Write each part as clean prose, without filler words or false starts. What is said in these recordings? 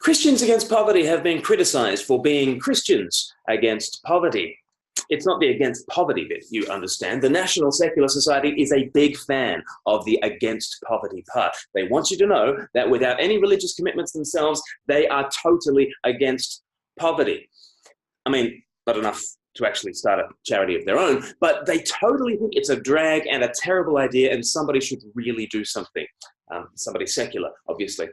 Christians Against Poverty have been criticised for being Christians against poverty. It's not the against poverty bit, you understand. The National Secular Society is a big fan of the against poverty part. They want you to know that without any religious commitments themselves, they are totally against poverty. I mean, not enough to actually start a charity of their own, but they totally think it's a drag and a terrible idea and somebody should really do something. Somebody secular, obviously.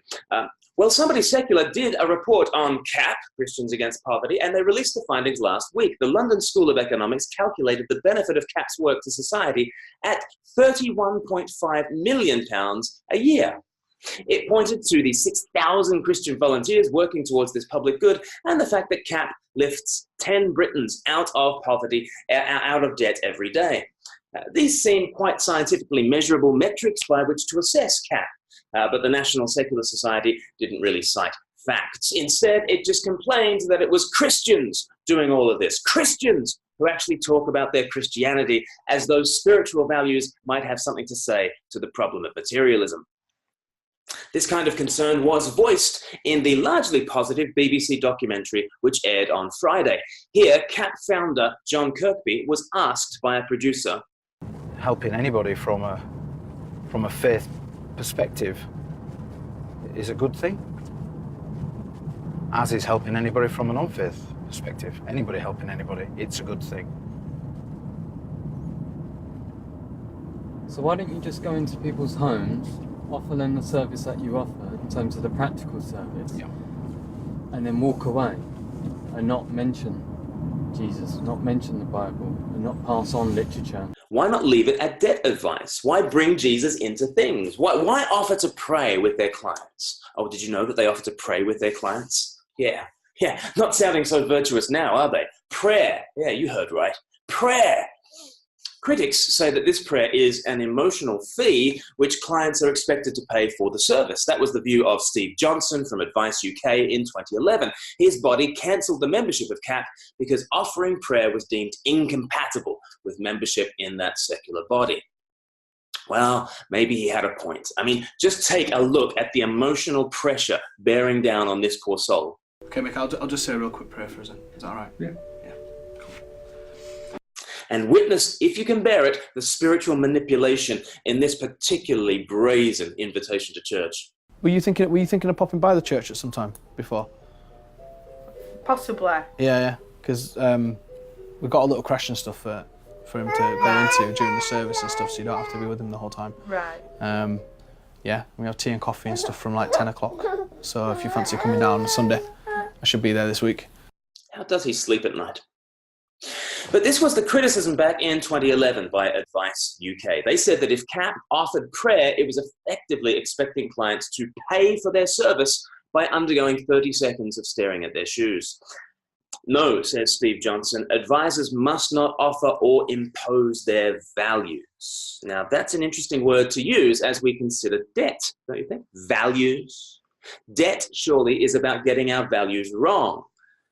Well, somebody secular did a report on CAP, Christians Against Poverty, and they released the findings last week. The London School of Economics calculated the benefit of CAP's work to society at £31.5 million a year. It pointed to the 6,000 Christian volunteers working towards this public good and the fact that CAP lifts 10 Britons out of poverty, out of debt every day. These seem quite scientifically measurable metrics by which to assess CAP, but the National Secular Society didn't really cite facts. Instead, it just complained that it was Christians doing all of this, Christians who actually talk about their Christianity as though spiritual values might have something to say to the problem of materialism. This kind of concern was voiced in the largely positive BBC documentary which aired on Friday. Here, CAP founder John Kirkby was asked by a producer, helping anybody from a faith perspective is a good thing, as is helping anybody from a non-faith perspective. Anybody helping anybody, it's a good thing. So why don't you just go into people's homes, offer them the service that you offer in terms of the practical service, and then walk away and not mention Jesus, not mention the Bible, and not pass on literature? Why not leave it at debt advice? Why bring Jesus into things? Why offer to pray with their clients? Oh, did you know that they offer to pray with their clients? Yeah, not sounding so virtuous now, are they? Prayer, yeah, you heard right. Prayer. Critics say that this prayer is an emotional fee which clients are expected to pay for the service. That was the view of Steve Johnson from Advice UK in 2011. His body cancelled the membership of CAP because offering prayer was deemed incompatible with membership in that secular body. Well, maybe he had a point. I mean, just take a look at the emotional pressure bearing down on this poor soul. Okay, Mick, I'll just say a real quick prayer for us. Is that all right? Yeah. And witness, if you can bear it, the spiritual manipulation in this particularly brazen invitation to church. Were you thinking of popping by the church at some time before? Possibly. Yeah, because we've got a little crash and stuff for him to go into during the service and stuff, so you don't have to be with him the whole time. Right. Yeah, we have tea and coffee and stuff from like 10 o'clock. So if you fancy coming down on Sunday, I should be there this week. How does he sleep at night? But this was the criticism back in 2011 by Advice UK. They said that if CAP offered prayer, it was effectively expecting clients to pay for their service by undergoing 30 seconds of staring at their shoes. No, says Steve Johnson, advisors must not offer or impose their values. Now, that's an interesting word to use as we consider debt, don't you think? Values. Debt surely is about getting our values wrong.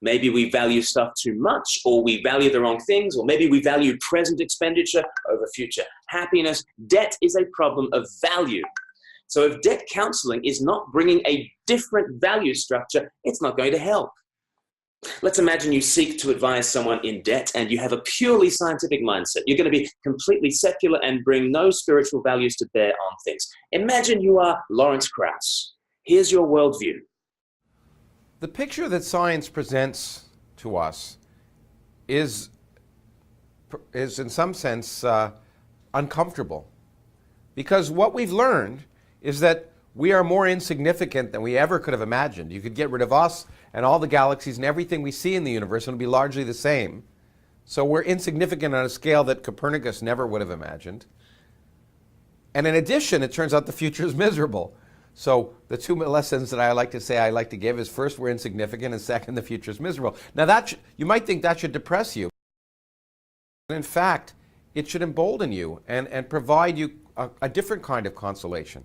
Maybe we value stuff too much, or we value the wrong things, or maybe we value present expenditure over future happiness. Debt is a problem of value. So if debt counseling is not bringing a different value structure, it's not going to help. Let's imagine you seek to advise someone in debt and you have a purely scientific mindset. You're going to be completely secular and bring no spiritual values to bear on things. Imagine you are Lawrence Krauss. Here's your worldview. The picture that science presents to us is in some sense uncomfortable, because what we've learned is that we are more insignificant than we ever could have imagined. You could get rid of us and all the galaxies and everything we see in the universe and it would be largely the same. So we're insignificant on a scale that Copernicus never would have imagined. And in addition, it turns out the future is miserable. So the two lessons that I like to give is, first, we're insignificant, and second, the future is miserable. Now you might think that should depress you. But in fact, it should embolden you and provide you a different kind of consolation.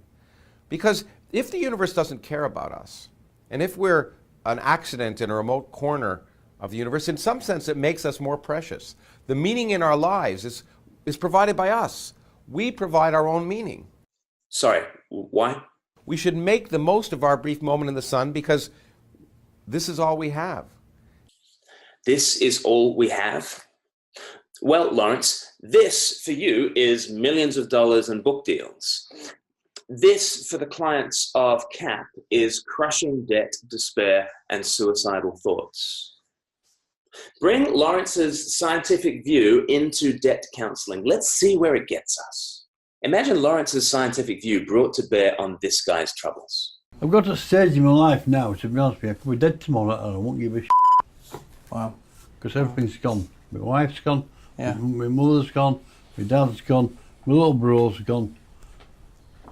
Because if the universe doesn't care about us, and if we're an accident in a remote corner of the universe, in some sense it makes us more precious. The meaning in our lives is provided by us. We provide our own meaning. Sorry, why? We should make the most of our brief moment in the sun, because this is all we have. This is all we have? Well, Lawrence, this for you is millions of dollars and book deals. This for the clients of CAP is crushing debt, despair, and suicidal thoughts. Bring Lawrence's scientific view into debt counseling. Let's see where it gets us. Imagine Lawrence's scientific view brought to bear on this guy's troubles. I've got a stage in my life now, to be honest with you, I could be dead tomorrow and I won't give a shit. Wow. Because everything's gone. My wife's gone, Yeah. my mother's gone, my dad's gone, my little bro's gone.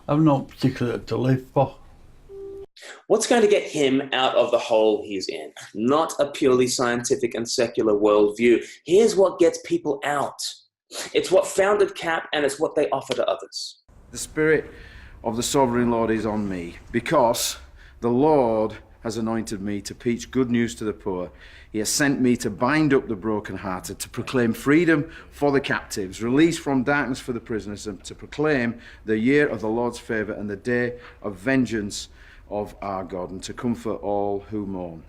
I've not particularly to live for. What's going to get him out of the hole he's in? Not a purely scientific and secular worldview. Here's what gets people out. It's what founded CAP, and it's what they offer to others. The Spirit of the Sovereign Lord is on me, because the Lord has anointed me to preach good news to the poor. He has sent me to bind up the brokenhearted, to proclaim freedom for the captives, release from darkness for the prisoners, and to proclaim the year of the Lord's favour and the day of vengeance of our God, and to comfort all who mourn.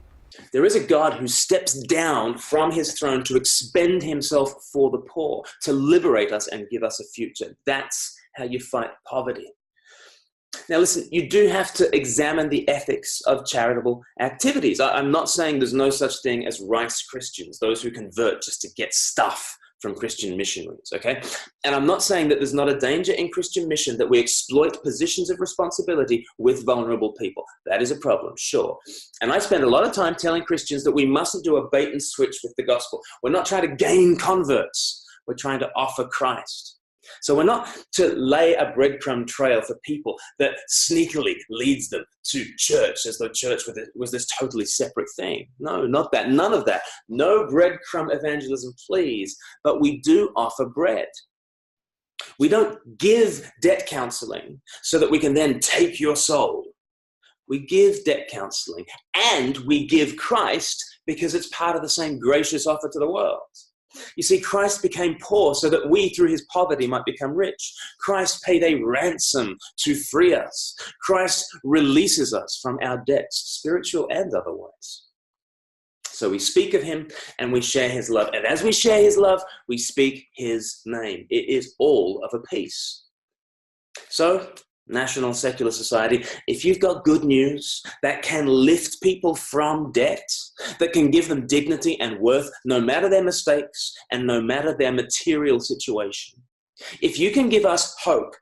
There is a God who steps down from his throne to expend himself for the poor, to liberate us and give us a future. That's how you fight poverty. Now listen, you do have to examine the ethics of charitable activities. I'm not saying there's no such thing as rice Christians, those who convert just to get stuff from Christian missionaries, okay? And I'm not saying that there's not a danger in Christian mission that we exploit positions of responsibility with vulnerable people. That is a problem, sure. And I spend a lot of time telling Christians that we mustn't do a bait and switch with the gospel. We're not trying to gain converts. We're trying to offer Christ. So we're not to lay a breadcrumb trail for people that sneakily leads them to church as though church was this totally separate thing. No, not that. None of that. No breadcrumb evangelism, please. But we do offer bread. We don't give debt counseling so that we can then take your soul. We give debt counseling and we give Christ because it's part of the same gracious offer to the world. You see, Christ became poor so that we, through his poverty, might become rich. Christ paid a ransom to free us. Christ releases us from our debts, spiritual and otherwise. So we speak of him and we share his love. And as we share his love, we speak his name. It is all of a piece. So, National Secular Society, if you've got good news that can lift people from debt, that can give them dignity and worth no matter their mistakes and no matter their material situation, if you can give us hope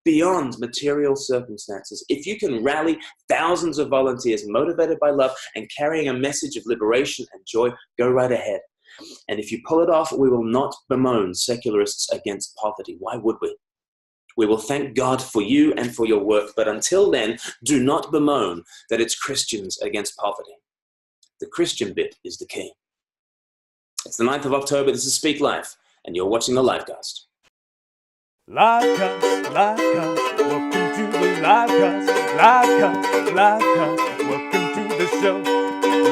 beyond material circumstances, if you can rally thousands of volunteers motivated by love and carrying a message of liberation and joy, go right ahead. And if you pull it off, we will not bemoan secularists against poverty. Why would we? We will thank God for you and for your work, but until then, do not bemoan that it's Christians against poverty. The Christian bit is the key. It's the 9th of October, this is Speak Life, and you're watching the LIVEcast. LIVEcast, LIVEcast, welcome to the LIVEcast, LIVEcast, welcome to the show.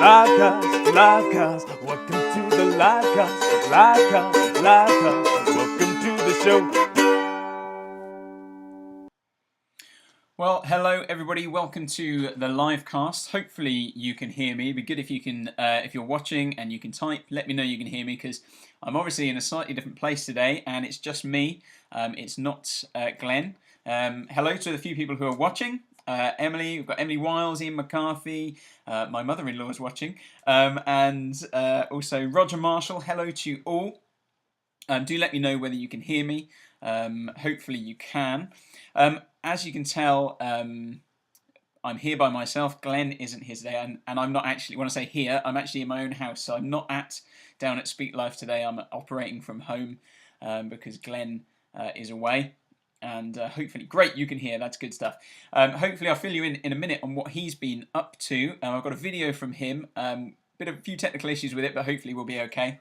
LIVEcast, welcome to the LIVEcast, welcome to the show. Well, hello everybody. Welcome to the LIVEcast. Hopefully you can hear me. It'd be good if you can, if you're watching and you can type, let me know you can hear me, because I'm obviously in a slightly different place today and it's just me. It's not Glen. Hello to the few people who are watching. Emily, we've got Emily Wiles, Ian McCarthy, my mother-in-law is watching, and also Roger Marshall. Hello to you all. Do let me know whether you can hear me. Hopefully you can. As you can tell, I'm here by myself. Glen isn't here today, and I'm not actually, when I say here, I'm actually in my own house, so I'm not down at Speak Life today. I'm operating from home because Glen is away, and hopefully, great, you can hear, that's good stuff. Hopefully I'll fill you in a minute on what he's been up to. I've got a video from him, a few technical issues with it, but hopefully we'll be okay.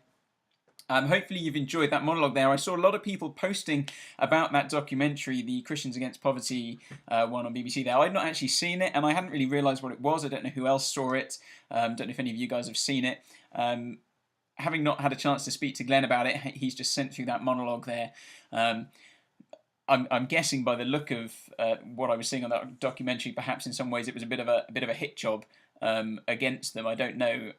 Hopefully you've enjoyed that monologue there. I saw a lot of people posting about that documentary, the Christians Against Poverty one on BBC there. I'd not actually seen it, and I hadn't really realised what it was. I don't know who else saw it. Don't know if any of you guys have seen it. Having not had a chance to speak to Glen about it, he's just sent through that monologue there. I'm guessing by the look of what I was seeing on that documentary, perhaps in some ways it was a bit of a hit job against them. I don't know.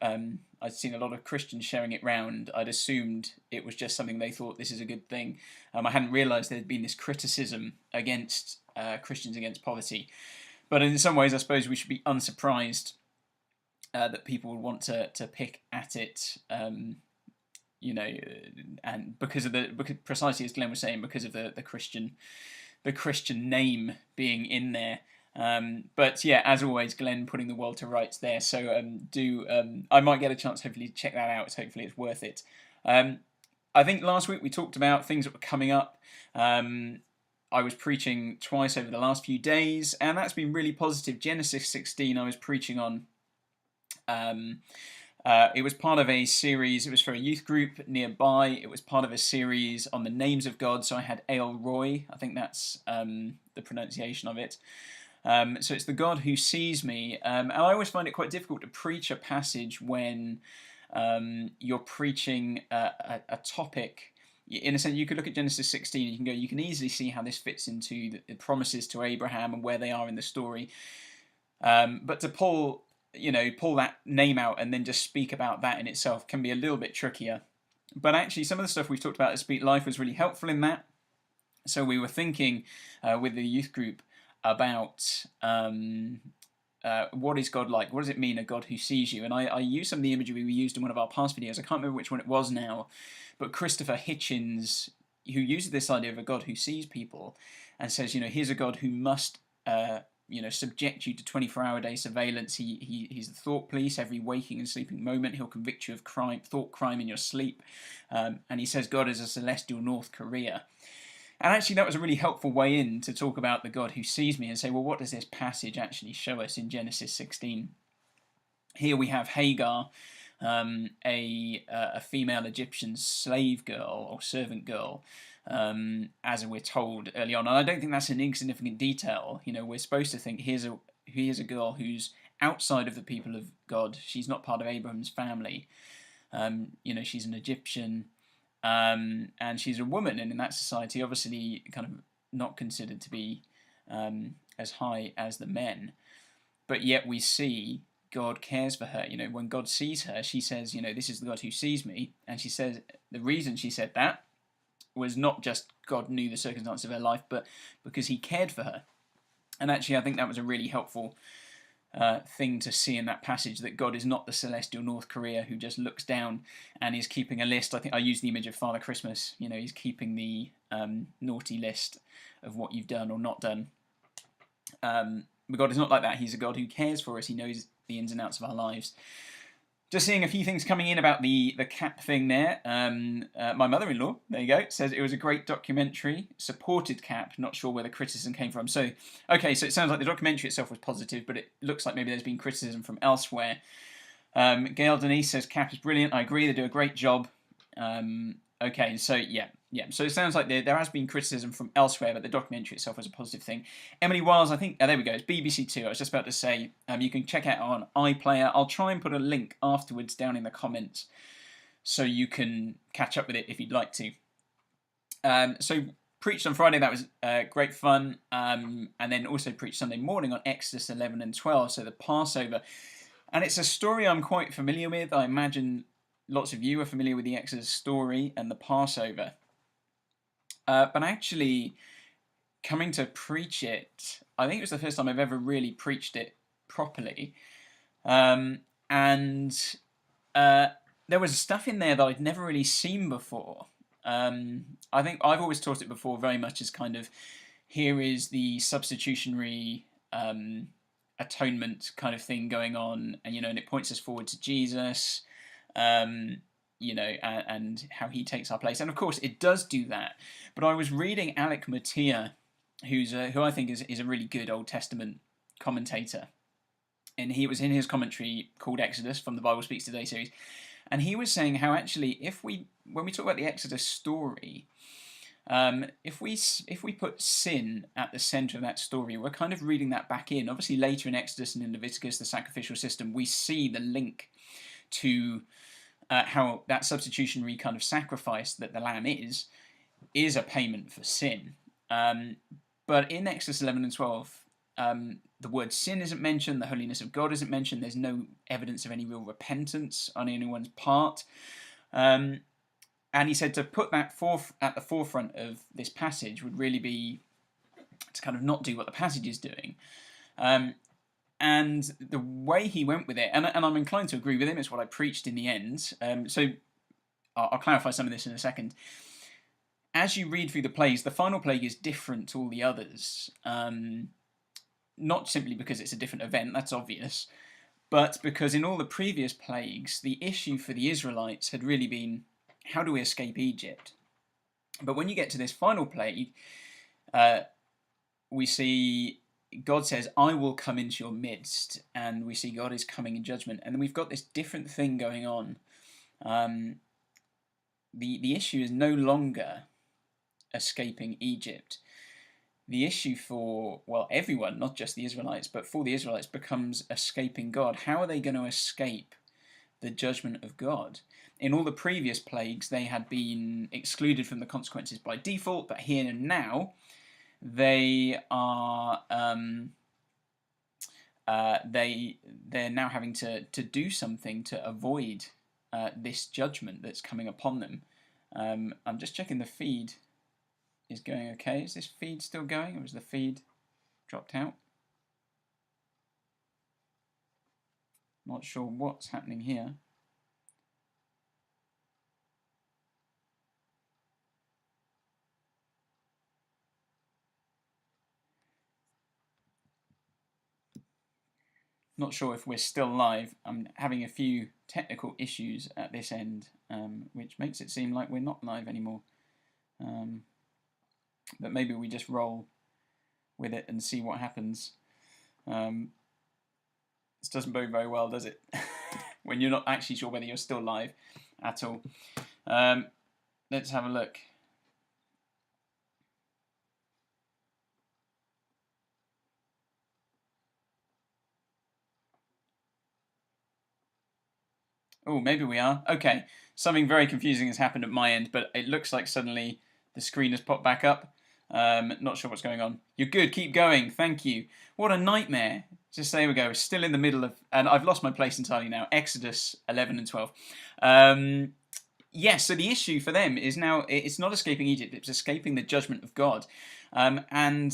I'd seen a lot of Christians sharing it round. I'd assumed it was just something they thought this is a good thing. I hadn't realised there had been this criticism against Christians against poverty. But in some ways, I suppose we should be unsurprised that people would want to pick at it. And because precisely as Glen was saying, because of the Christian name being in there. But yeah, as always, Glen putting the world to rights there. So I might get a chance, hopefully, to check that out. Hopefully, it's worth it. I think last week we talked about things that were coming up. I was preaching twice over the last few days, and that's been really positive. Genesis 16, I was preaching on. It was part of a series. It was for a youth group nearby. It was part of a series on the names of God. So I had El Roy. I think that's the pronunciation of it. So it's the God who sees me. And I always find it quite difficult to preach a passage when you're preaching a topic. In a sense, you could look at Genesis 16. You can go. You can easily see how this fits into the promises to Abraham and where they are in the story. But to pull that name out and then just speak about that in itself can be a little bit trickier. But actually, some of the stuff we've talked about at Speak Life was really helpful in that. So we were thinking with the youth group about what is God like? What does it mean, a God who sees you? And I used some of the imagery we used in one of our past videos. I can't remember which one it was now, but Christopher Hitchens, who uses this idea of a God who sees people and says, here's a God who must subject you to 24-hour-a-day surveillance. He's the thought police. Every waking and sleeping moment, he'll convict you of thought crime in your sleep. And he says God is a celestial North Korea. And actually, that was a really helpful way in to talk about the God who sees me and say, well, what does this passage actually show us in Genesis 16? Here we have Hagar, a female Egyptian slave girl or servant girl, as we're told early on. And I don't think that's an insignificant detail. We're supposed to think here's a girl who's outside of the people of God. She's not part of Abraham's family. She's an Egyptian, and she's a woman, and in that society, obviously, kind of not considered to be as high as the men. But yet we see God cares for her. When God sees her, she says, this is the God who sees me. And she says the reason she said that was not just God knew the circumstance of her life, but because he cared for her. And actually, I think that was a really helpful thing to see in that passage, that God is not the celestial North Korea who just looks down and is keeping a list. I think I used the image of Father Christmas. He's keeping the naughty list of what you've done or not done. But God is not like that. He's a God who cares for us. He knows the ins and outs of our lives. Just seeing a few things coming in about the cap thing there. My mother-in-law, there you go, says it was a great documentary, supported cap, not sure where the criticism came from. So, okay, so it sounds like the documentary itself was positive, but it looks like maybe there's been criticism from elsewhere. Gail Denise says cap is brilliant. I agree, they do a great job. Okay, so yeah. So it sounds like there has been criticism from elsewhere, but the documentary itself was a positive thing. Emily Wiles, I think, there we go, it's BBC Two. I was just about to say, you can check out on iPlayer. I'll try and put a link afterwards down in the comments so you can catch up with it if you'd like to. So preached on Friday, that was great fun, and then also preached Sunday morning on Exodus 11 and 12, so the Passover. And it's a story I'm quite familiar with. I imagine lots of you are familiar with the Exodus story and the Passover. But actually, coming to preach it, I think it was the first time I've ever really preached it properly. And there was stuff in there that I'd never really seen before. I think I've always taught it before very much as kind of, here is the substitutionary atonement kind of thing going on, and and it points us forward to Jesus. And how he takes our place. And of course, it does do that. But I was reading Alec Mattia, who I think is a really good Old Testament commentator. And he was in his commentary called Exodus from the Bible Speaks Today series. And he was saying how actually, when we talk about the Exodus story, if we put sin at the centre of that story, we're kind of reading that back in. Obviously, later in Exodus and in Leviticus, the sacrificial system, we see the link to how that substitutionary kind of sacrifice that the lamb is a payment for sin. But in Exodus 11 and 12, the word sin isn't mentioned, the holiness of God isn't mentioned, there's no evidence of any real repentance on anyone's part. And he said to put that at the forefront of this passage would really be to kind of not do what the passage is doing. And the way he went with it, and I'm inclined to agree with him, it's what I preached in the end. So I'll clarify some of this in a second. As you read through the plagues, the final plague is different to all the others. Not simply because it's a different event, that's obvious, but because in all the previous plagues, the issue for the Israelites had really been, how do we escape Egypt? But when you get to this final plague, we see God says, I will come into your midst, and we see God is coming in judgment. And then we've got this different thing going on. The issue is no longer escaping Egypt. The issue for, well, everyone, not just the Israelites, but for the Israelites becomes escaping God. How are they going to escape the judgment of God? In all the previous plagues, they had been excluded from the consequences by default, but here and now, they are they're now having to do something to avoid this judgment that's coming upon them. I'm just checking the feed is going okay. Is this feed still going, or is the feed dropped out? Not sure what's happening here. Not sure if we're still live. I'm having a few technical issues at this end, which makes it seem like we're not live anymore. But maybe we just roll with it and see what happens. This doesn't bode very well, does it? When you're not actually sure whether you're still live at all. Let's have a look. Oh, maybe we are. Okay, something very confusing has happened at my end, but it looks like suddenly the screen has popped back up. Not sure what's going on. You're good, keep going, thank you. What a nightmare. Just there we go, still in the middle of, and I've lost my place entirely now, Exodus 11 and 12. Yes, so the issue for them is now, it's not escaping Egypt, it's escaping the judgment of God. And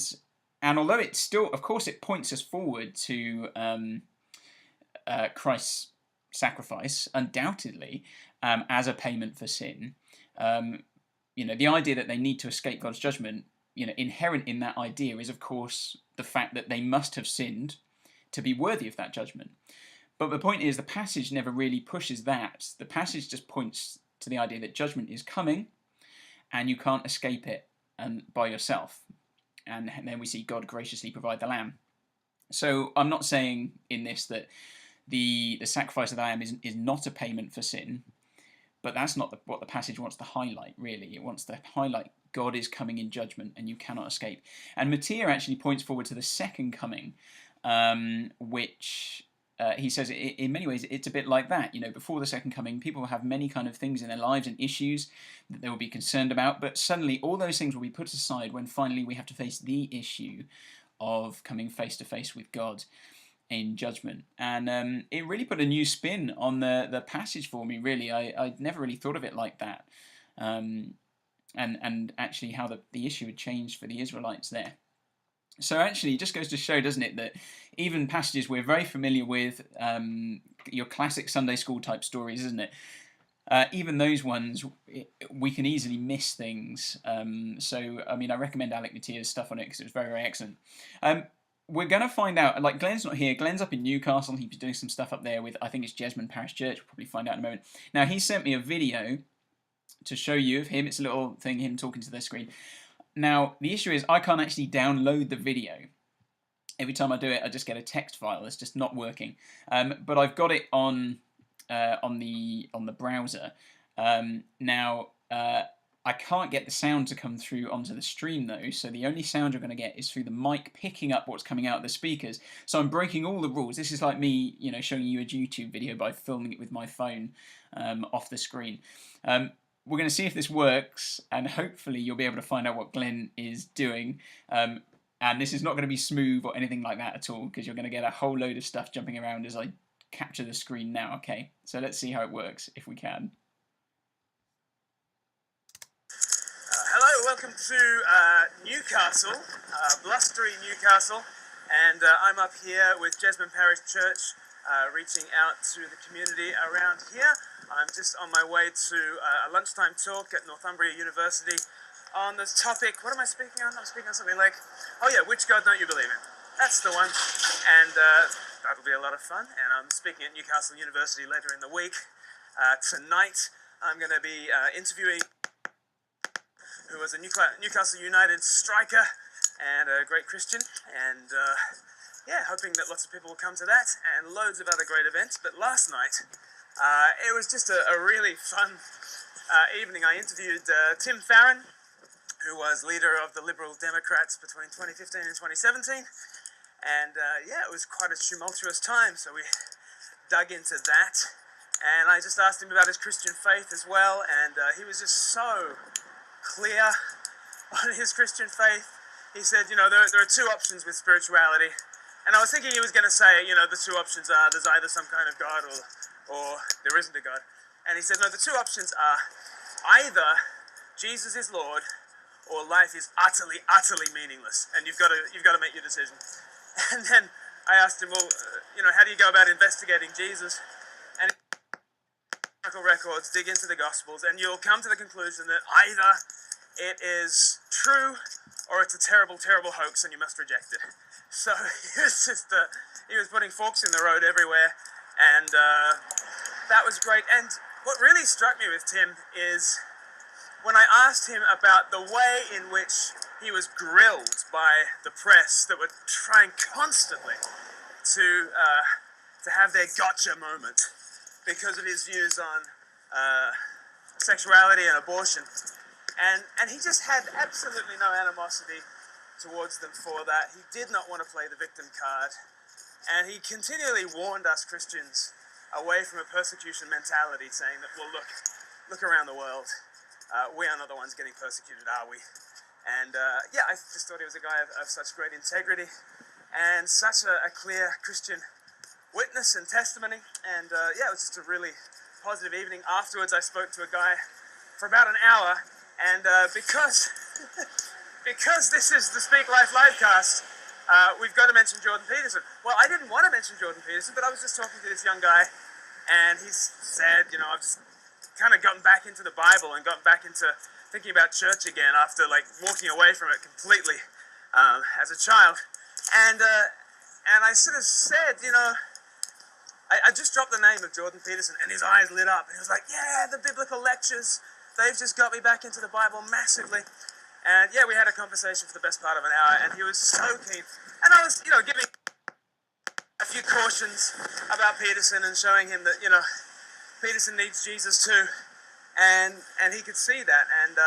although it's still, of course, it points us forward to Christ's sacrifice, undoubtedly, as a payment for sin. The idea that they need to escape God's judgment, inherent in that idea is, of course, the fact that they must have sinned to be worthy of that judgment. But the point is, the passage never really pushes that. The passage just points to the idea that judgment is coming, and you can't escape it by yourself. And then we see God graciously provide the lamb. So I'm not saying in this that the sacrifice of the lamb is not a payment for sin, but that's not what the passage wants to highlight, really. It wants to highlight God is coming in judgment and you cannot escape. And Mattia actually points forward to the second coming, which he says in many ways it's a bit like that. Before the second coming, people will have many kind of things in their lives and issues that they will be concerned about, but suddenly all those things will be put aside when finally we have to face the issue of coming face to face with God in judgment. And it really put a new spin on the passage for me, really. I'd never really thought of it like that. And actually how the issue had changed for the Israelites there. So actually it just goes to show, doesn't it, that even passages we're very familiar with, your classic Sunday school type stories, isn't it? Even those ones, we can easily miss things. So, I recommend Alec Mattia's stuff on it because it was very, very excellent. We're going to find out, like Glen's not here, Glen's up in Newcastle, he's doing some stuff up there with, I think it's Jesmond Parish Church, we'll probably find out in a moment. Now, he sent me a video to show you of him, it's a little thing, him talking to the screen. Now, the issue is I can't actually download the video. Every time I do it, I just get a text file, it's just not working. But I've got it on the browser. Now, I can't get the sound to come through onto the stream though, so the only sound you're going to get is through the mic picking up what's coming out of the speakers. So I'm breaking all the rules. This is like me, showing you a YouTube video by filming it with my phone off the screen. we're going to see if this works, and hopefully you'll be able to find out what Glen is doing. And this is not going to be smooth or anything like that at all, because you're going to get a whole load of stuff jumping around as I capture the screen now. Okay, so let's see how it works, if we can. Hello, welcome to Newcastle, blustery Newcastle, and I'm up here with Jesmond Parish Church, reaching out to the community around here. I'm just on my way to a lunchtime talk at Northumbria University on this topic. What am I speaking on? I'm speaking on something like, oh yeah, which God don't you believe in? That's the one, and that'll be a lot of fun. And I'm speaking at Newcastle University later in the week. Tonight, I'm going to be interviewing who was a Newcastle United striker and a great Christian, and yeah, hoping that lots of people will come to that, and loads of other great events. But last night, it was just a really fun evening. I interviewed Tim Farron, who was leader of the Liberal Democrats between 2015 and 2017, and yeah, it was quite a tumultuous time, so we dug into that, and I just asked him about his Christian faith as well, and he was just so clear on his Christian faith. He said, you know, there are two options with spirituality, and I was thinking he was going to say, you know, the two options are there's either some kind of God or there isn't a God, and he said, no, the two options are either Jesus is Lord or life is utterly meaningless, and you've got to make your decision. And then I asked him, well, you know, how do you go about investigating Jesus? And records, dig into the Gospels, and you'll come to the conclusion that either it is true or it's a terrible hoax and you must reject it. So he was putting forks in the road everywhere, and that was great. And what really struck me with Tim is when I asked him about the way in which he was grilled by the press that were trying constantly to have their gotcha moment because of his views on sexuality and abortion. And he just had absolutely no animosity towards them for that. He did not want to play the victim card. And he continually warned us Christians away from a persecution mentality, saying that, well, look around the world. We are not the ones getting persecuted, are we? And yeah, I just thought he was a guy of such great integrity and such a clear Christian witness and testimony. And yeah, it was just a really positive evening. Afterwards, I spoke to a guy for about an hour, and because this is the Speak Life livecast, we've got to mention Jordan Peterson. Well, I didn't want to mention Jordan Peterson, but I was just talking to this young guy, and he said, you know, I've just kind of gotten back into the Bible and gotten back into thinking about church again after like walking away from it completely as a child. And I sort of said, you know, I just dropped the name of Jordan Peterson, and his eyes lit up, and he was like, yeah, the biblical lectures, they've just got me back into the Bible massively. And yeah, we had a conversation for the best part of an hour, and he was so keen. And I was, you know, giving a few cautions about Peterson and showing him that, you know, Peterson needs Jesus too. And he could see that. And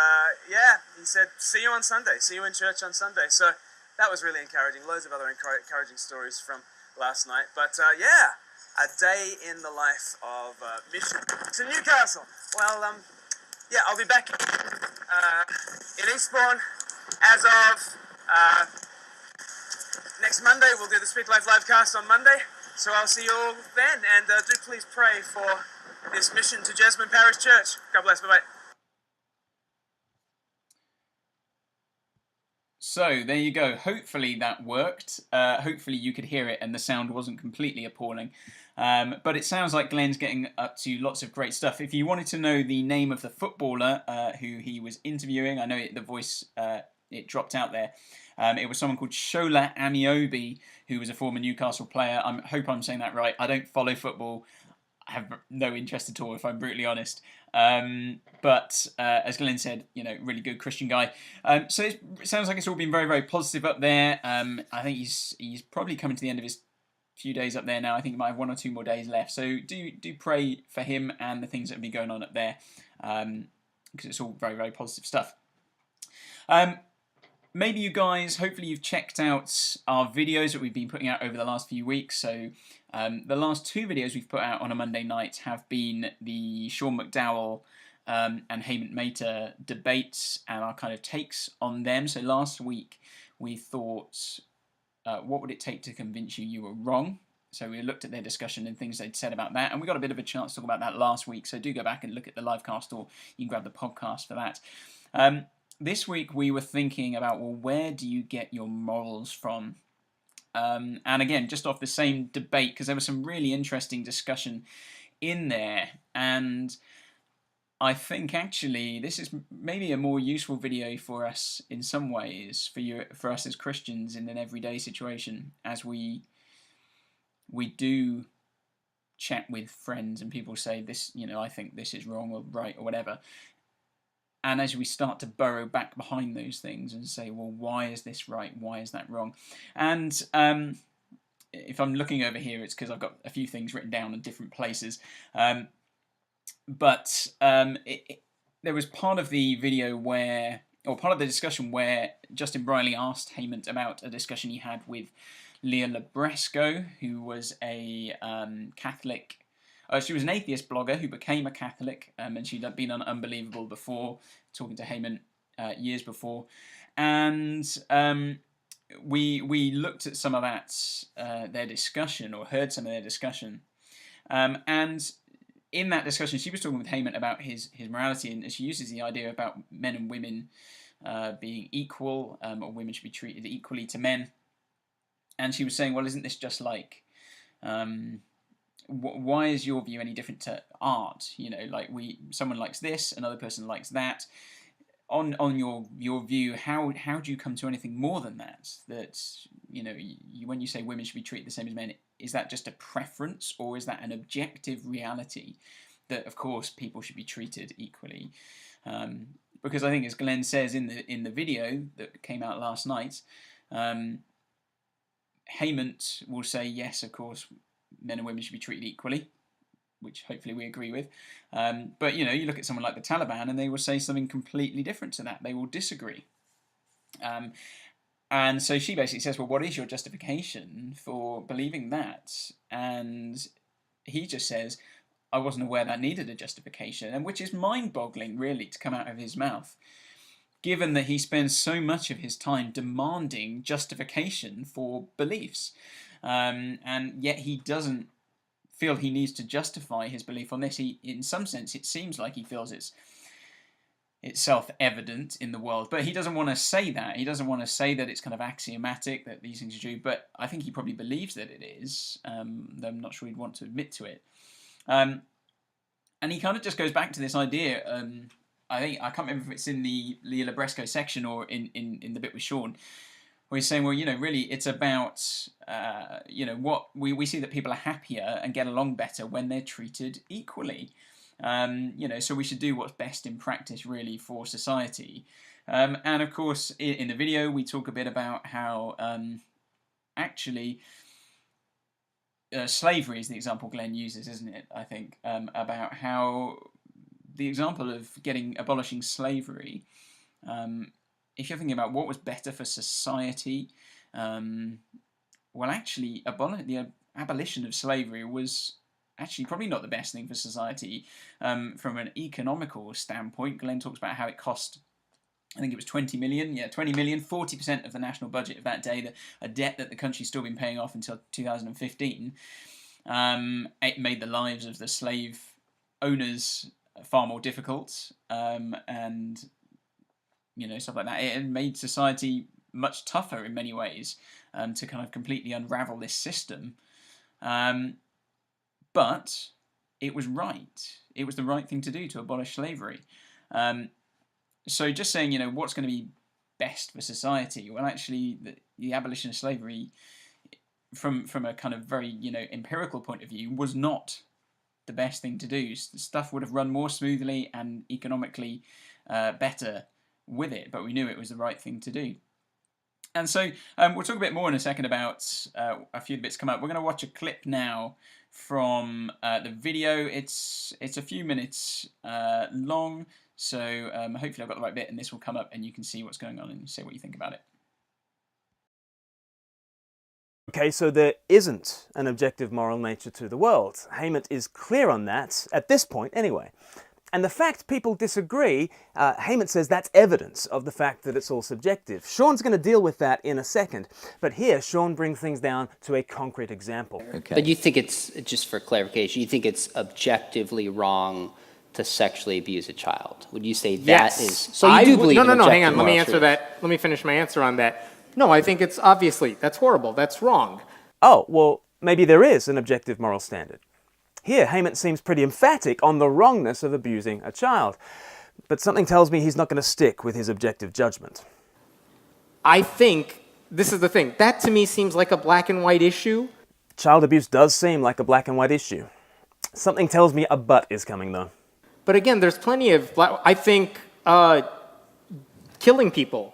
yeah, he said, see you on Sunday, see you in church on Sunday. So that was really encouraging. Loads of other encouraging stories from last night. But yeah, a day in the life of mission to Newcastle. Well, yeah, I'll be back in Eastbourne as of next Monday. We'll do the Speak Life livecast on Monday. So I'll see you all then. And do please pray for this mission to Jesmond Parish Church. God bless. Bye-bye. So there you go. Hopefully that worked. Hopefully you could hear it and the sound wasn't completely appalling. But it sounds like Glen's getting up to lots of great stuff. If you wanted to know the name of the footballer who he was interviewing, I know the voice, it dropped out there. It was someone called Shola Amiobi, who was a former Newcastle player. I hope I'm saying that right. I don't follow football. I have no interest at all, if I'm brutally honest. But as Glen said, you know, really good Christian guy. So it sounds like it's all been very, very positive up there. I think he's probably coming to the end of his few days up there now. I think he might have 1 or 2 more days left. So do pray for him and the things that will be going on up there, because it's all very, very positive stuff. Maybe you guys, hopefully you've checked out our videos that we've been putting out over the last few weeks. So the last 2 videos we've put out on a Monday night have been the Sean McDowell and Heyman Mater debates and our kind of takes on them. So last week we thought, what would it take to convince you were wrong? So we looked at their discussion and things they'd said about that, and we got a bit of a chance to talk about that last week. So do go back and look at the livecast, or you can grab the podcast for that. This week we were thinking about, well, where do you get your morals from? And again, just off the same debate, because there was some really interesting discussion in there, and I think actually this is maybe a more useful video for us in some ways, for us as Christians in an everyday situation, as we do chat with friends and people say this, I think this is wrong or right or whatever. And as we start to burrow back behind those things and say, well, why is this right? Why is that wrong? And if I'm looking over here, it's because I've got a few things written down in different places. But there was part of the video part of the discussion where Justin Briley asked Heyman about a discussion he had with Leah Labresco, who was a Catholic. She was an atheist blogger who became a Catholic, and she'd been on Unbelievable before, talking to Heyman years before. And we looked at some of that, their discussion, or heard some of their discussion. And in that discussion, she was talking with Heyman about his morality, and she uses the idea about men and women being equal, or women should be treated equally to men. And she was saying, well, isn't this just like... why is your view any different to art? Like someone likes this, another person likes that. On your view, how do you come to anything more than that? That when you say women should be treated the same as men, is that just a preference, or is that an objective reality that, of course, people should be treated equally? Because I think, as Glen says in the video that came out last night, Heyman will say, yes, of course, men and women should be treated equally, which hopefully we agree with. But, you look at someone like the Taliban and they will say something completely different to that. They will disagree. And so she basically says, well, what is your justification for believing that? And he just says, I wasn't aware that needed a justification, and which is mind-boggling, really, to come out of his mouth, given that he spends so much of his time demanding justification for beliefs. And yet he doesn't feel he needs to justify his belief on this. In some sense, it seems like he feels it's self-evident in the world, but he doesn't want to say that. He doesn't want to say that it's kind of axiomatic, that these things are true, but I think he probably believes that it is, though I'm not sure he'd want to admit to it. And he kind of just goes back to this idea, I can't remember if it's in the Leah Labresco section or in the bit with Sean, where he's saying, well, really, it's about, what we see that people are happier and get along better when they're treated equally. So we should do what's best in practice, really, for society. And of course, in the video, we talk a bit about how actually slavery is the example Glen uses, isn't it? I think about how the example of abolishing slavery. If you're thinking about what was better for society, well, actually, the abolition of slavery was actually probably not the best thing for society from an economical standpoint. Glen talks about how it cost, I think it was 20 million, 40% of the national budget of that day, a debt that the country's still been paying off until 2015. It made the lives of the slave owners far more difficult, and stuff like that. It made society much tougher in many ways to kind of completely unravel this system. But it was right. It was the right thing to do to abolish slavery. So just saying, what's going to be best for society? Well, actually, the abolition of slavery, from a kind of very, empirical point of view, was not the best thing to do. Stuff would have run more smoothly and economically better with it, but we knew it was the right thing to do. And so we'll talk a bit more in a second about a few bits come up. We're going to watch a clip now from the video. It's a few minutes long, so hopefully I've got the right bit and this will come up and you can see what's going on and say what you think about it. Okay, so there isn't an objective moral nature to the world. Heyman is clear on that, at this point anyway. And the fact people disagree, Heyman says that's evidence of the fact that it's all subjective. Sean's going to deal with that in a second, but here Sean brings things down to a concrete example. Okay. But you think it's, just for clarification, you think it's objectively wrong to sexually abuse a child? Would you say that is... So you do believe in objective hang on, let me answer truth. that. Let me finish my answer on that. No, I think it's obviously, that's horrible, that's wrong. Oh, well, maybe there is an objective moral standard. Here, Heyman seems pretty emphatic on the wrongness of abusing a child, but something tells me he's not going to stick with his objective judgment. I think, this is the thing, that to me seems like a black and white issue. Child abuse does seem like a black and white issue. Something tells me a but is coming, though. But again, there's plenty of, I think, killing people,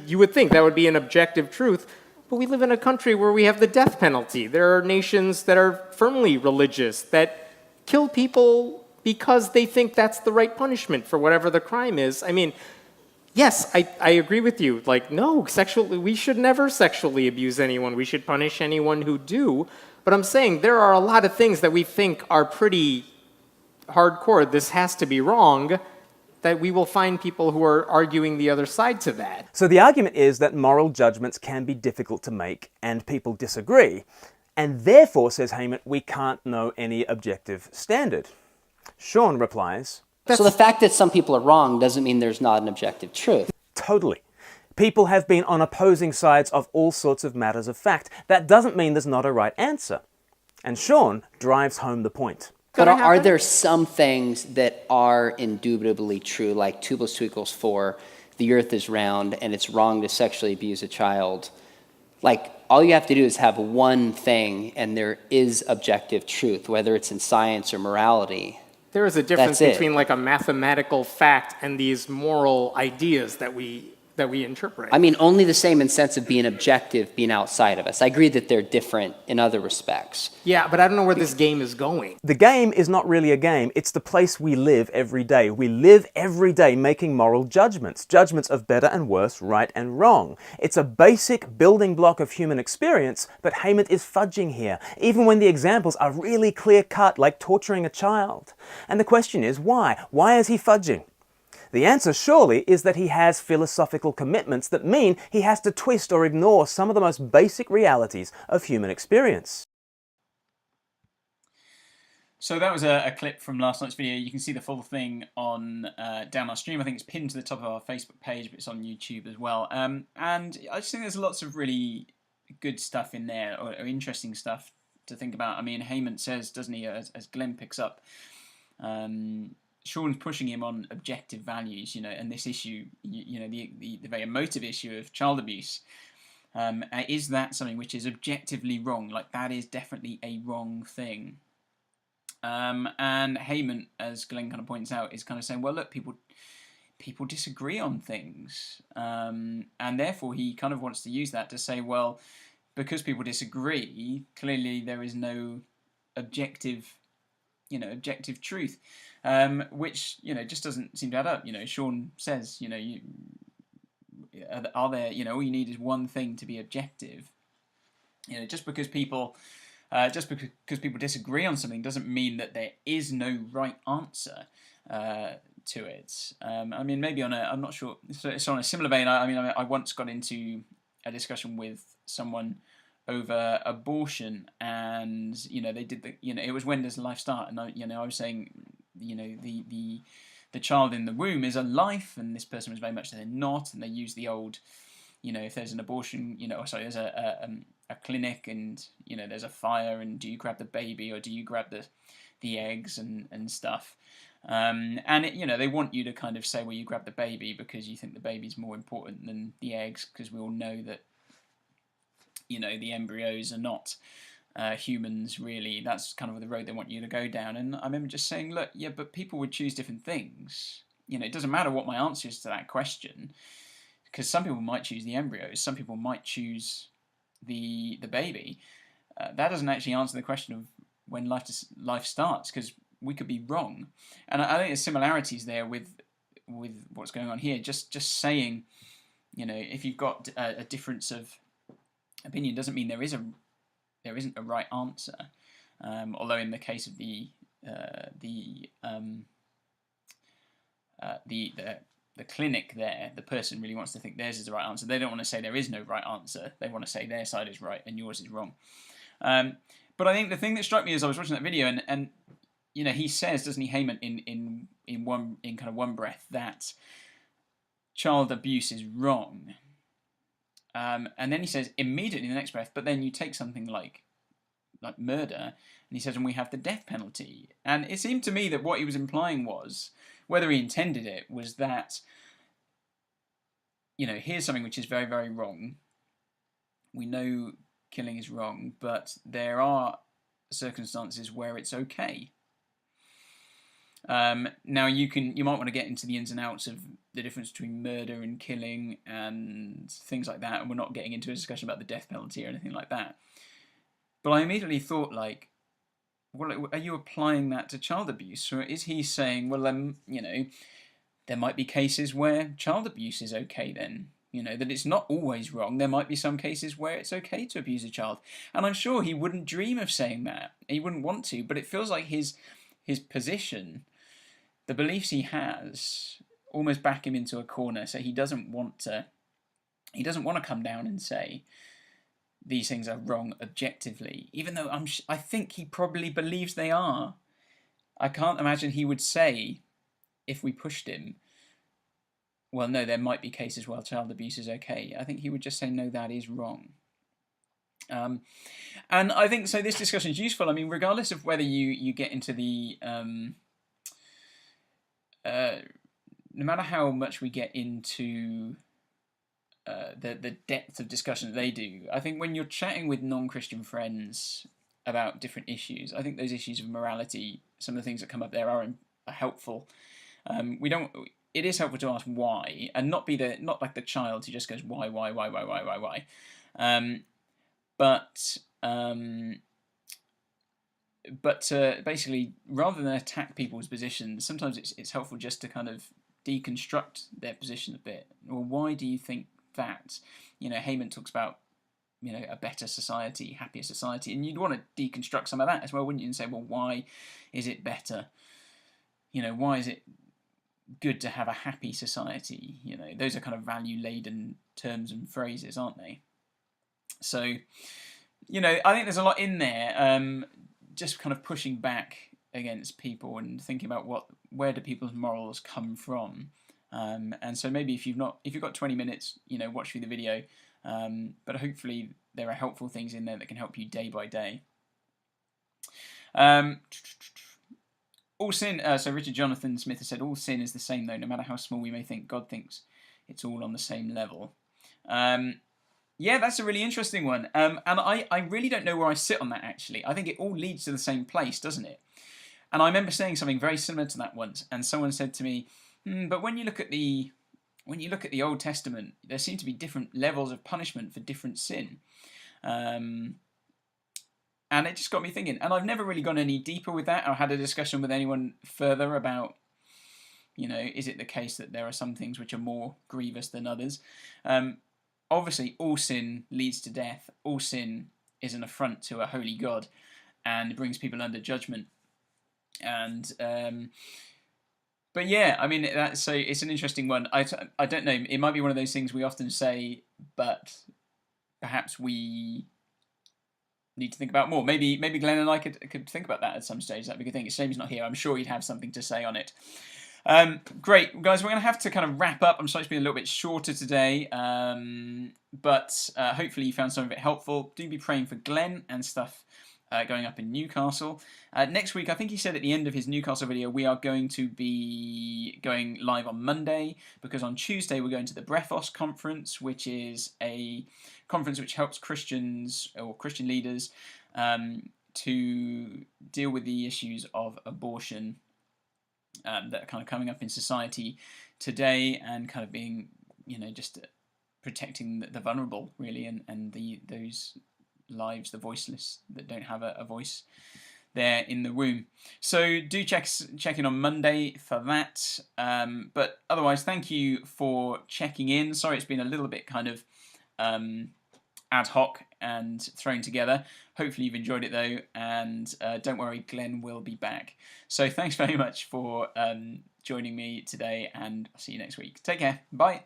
you would think that would be an objective truth, but we live in a country where we have the death penalty. There are nations that are firmly religious that kill people because they think that's the right punishment for whatever the crime is. I mean, yes, I agree with you. Like, no, we should never sexually abuse anyone. We should punish anyone who do. But I'm saying there are a lot of things that we think are pretty hardcore. This has to be wrong, that we will find people who are arguing the other side to that. So the argument is that moral judgments can be difficult to make and people disagree. And therefore, says Heyman, we can't know any objective standard. Sean replies, So the fact that some people are wrong doesn't mean there's not an objective truth. Totally. People have been on opposing sides of all sorts of matters of fact. That doesn't mean there's not a right answer. And Sean drives home the point. But are there some things that are indubitably true, like 2 + 2 = 4, the earth is round, and it's wrong to sexually abuse a child? Like, all you have to do is have one thing, and there is objective truth, whether it's in science or morality. There is a difference between like a mathematical fact and these moral ideas that we interpret. I mean, only the same in sense of being objective, being outside of us. I agree that they're different in other respects. Yeah, but I don't know where this game is going. The game is not really a game. It's the place we live every day. We live every day making moral judgments, judgments of better and worse, right and wrong. It's a basic building block of human experience, but Heyman is fudging here, even when the examples are really clear-cut, like torturing a child. And the question is, why? Why is he fudging? The answer, surely, is that he has philosophical commitments that mean he has to twist or ignore some of the most basic realities of human experience. So that was a clip from last night's video. You can see the full thing on down our stream. I think it's pinned to the top of our Facebook page, but it's on YouTube as well. And I just think there's lots of really good stuff in there, or interesting stuff to think about. I mean, Heyman says, doesn't he, as Glen picks up, Sean's pushing him on objective values, and this issue, the very emotive issue of child abuse. Is that something which is objectively wrong? Like, that is definitely a wrong thing. And Heyman, as Glen kind of points out, is kind of saying, well, look, people disagree on things. And therefore, he kind of wants to use that to say, well, because people disagree, clearly there is no objective truth. Which, just doesn't seem to add up. Sean says, are there, all you need is one thing to be objective. Just because people disagree on something doesn't mean that there is no right answer to it. I mean, maybe I'm not sure, it's on a similar vein. I once got into a discussion with someone over abortion, and they did it was when does life start, and I was saying, the child in the womb is a life, and this person was very much they're not, and they use the old, if there's an abortion, there's a clinic, and there's a fire, and do you grab the baby or do you grab the eggs and stuff, and they want you to kind of say, well, you grab the baby because you think the baby's more important than the eggs, because we all know that the embryos are not humans, really. That's kind of the road they want you to go down. And I remember just saying, look, yeah, but people would choose different things. It doesn't matter what my answer is to that question, because some people might choose the embryos, some people might choose the baby. That doesn't actually answer the question of when life starts, because we could be wrong. And I think there's similarities there with what's going on here. Just saying, if you've got a difference of opinion doesn't mean there isn't a right answer. Although in the case of the the clinic there, the person really wants to think theirs is the right answer. They don't want to say there is no right answer. They want to say their side is right and yours is wrong. But I think the thing that struck me as I was watching that video, and you know, he says, doesn't he, Heyman, in kind of one breath, that child abuse is wrong. And then he says immediately in the next breath, but then you take something like murder, and he says, and we have the death penalty. And it seemed to me that what he was implying was, whether he intended it, was that, you know, here's something which is very, very wrong. We know killing is wrong, but there are circumstances where it's okay. Now you might want to get into the ins and outs of the difference between murder and killing and things like that, and we're not getting into a discussion about the death penalty or anything like that. But I immediately thought, like, well, are you applying that to child abuse? Or is he saying, well, you know, there might be cases where child abuse is okay then? You know, that it's not always wrong. There might be some cases where it's okay to abuse a child. And I'm sure he wouldn't dream of saying that. He wouldn't want to, but it feels like his position, the beliefs he has, almost back him into a corner. So he doesn't want to come down and say these things are wrong objectively, even though I think he probably believes they are. I can't imagine he would say, if we pushed him, well, no, there might be cases where child abuse is okay. I think he would just say, no, that is wrong. And I think, so this discussion is useful. I mean, regardless of whether you get into the, no matter how much we get into the depth of discussion that they do, I think when you're chatting with non-Christian friends about different issues, I think those issues of morality, some of the things that come up there are helpful. It is helpful to ask why, and not like the child who just goes why. But basically, rather than attack people's positions, sometimes it's helpful just to kind of deconstruct their position a bit. Well, why do you think that? You know, Heyman talks about, you know, a better society, happier society, and you'd want to deconstruct some of that as well, wouldn't you? And say, well, why is it better? You know, why is it good to have a happy society? You know, those are kind of value-laden terms and phrases, aren't they? So, you know, I think there's a lot in there, just kind of pushing back against people and thinking about where do people's morals come from. And so maybe if you've got 20 minutes, you know, watch through the video, but hopefully there are helpful things in there that can help you day by day. All sin, so Richard Jonathan Smith has said, all sin is the same though, no matter how small we may think. God thinks it's all on the same level. Yeah, that's a really interesting one. And I really don't know where I sit on that, actually. I think it all leads to the same place, doesn't it? And I remember saying something very similar to that once, and someone said to me, but when you look at the Old Testament, there seem to be different levels of punishment for different sin. And it just got me thinking. And I've never really gone any deeper with that or had a discussion with anyone further about, you know, is it the case that there are some things which are more grievous than others? Obviously, all sin leads to death. All sin is an affront to a holy God and brings people under judgment. And but yeah, I mean, it's an interesting one. I don't know. It might be one of those things we often say, but perhaps we need to think about more. Maybe Glen and I could think about that at some stage. That'd be a good thing. It's a shame he's not here. I'm sure he'd have something to say on it. Great, guys, we're going to have to kind of wrap up. I'm sorry to be a little bit shorter today, but hopefully you found some of it helpful. Do be praying for Glen and stuff going up in Newcastle. Next week, I think he said at the end of his Newcastle video, we are going to be going live on Monday, because on Tuesday we're going to the Brephos conference, which is a conference which helps Christians or Christian leaders to deal with the issues of abortion that are kind of coming up in society today, and kind of being, you know, just protecting the vulnerable, really, and those lives, the voiceless, that don't have a voice there in the womb. So do check in on Monday for that. But otherwise, thank you for checking in. Sorry it's been a little bit kind of ad hoc and thrown together. Hopefully you've enjoyed it though, and don't worry, Glen will be back. So thanks very much for joining me today, and I'll see you next week. Take care. Bye.